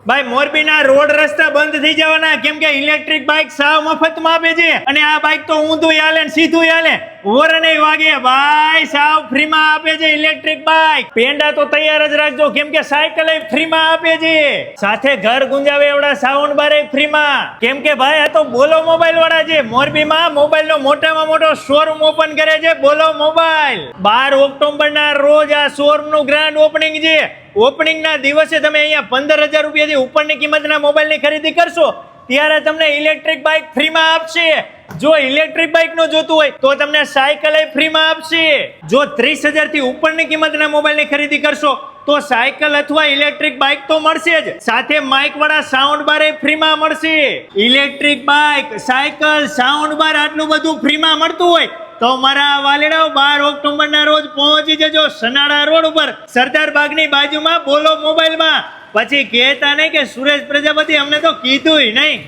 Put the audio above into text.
ભાઈ મોરબીના રોડ રસ્તા બંધ થઈ જવાના કેમ કે ઇલેક્ટ્રિક બાઇક સાવ મફતમાં આપે છે અને આ બાઇક તો ઊંધું હાલે ને સીધું હાલે ઓર નહીં વાગે ભાઈ સાવ ફ્રીમાં આપે છે ઇલેક્ટ્રિક બાઇક પેંડા તો તૈયાર જ રાખજો કેમ કે સાયકલ ફ્રીમાં આપે છે સાથે ઘર ગુંજાવે એવડા સાઉન્ડ બાર ફ્રીમાં કેમ કે ભાઈ આ તો બોલો મોબાઈલ વાળા છે મોરબીમાં મોબાઈલ નો મોટામાં મોટો શોરૂમ ઓપન કરે છે બોલો મોબાઈલ 12 ઓક્ટોબરના રોજ આ શોરૂમ નું ગ્રાન્ડ ઓપનિંગ છે ઓપનિંગ ના દિવસે તમે અહીંયા 15,000 રૂપિયાથી ઉપરની કિંમતના મોબાઈલની ખરીદી કરશો ત્યારે તમને ઇલેક્ટ્રિક બાઇક ફ્રીમાં આપશે જો ઇલેક્ટ્રિક બાઇક નો જોતું હોય તો તમને સાયકલ ફ્રીમાં આપશે જો 30,000 થી ઉપરની કિંમતના મોબાઈલની ખરીદી કરશો તો સાયકલ અથવા ઇલેક્ટ્રિક બાઇક તો મળશે જ સાથે માઇક વાળા સાઉન્ડ બાર ફ્રીમાં મળશે ઇલેક્ટ્રિક બાઇક સાયકલ સાઉન્ડ બાર આટલું બધું ફ્રીમાં મળતું હોય તો મારા વાલેડાઓ 12 ઓક્ટોબરના રોજ પહોંચી જજો સનાડા રોડ ઉપર સરદાર બાગની બાજુમાં બોલો મોબાઈલમાં પછી કહેતા નહીં કે સુરેશ પ્રજાપતિ અમને તો કીધું નહીં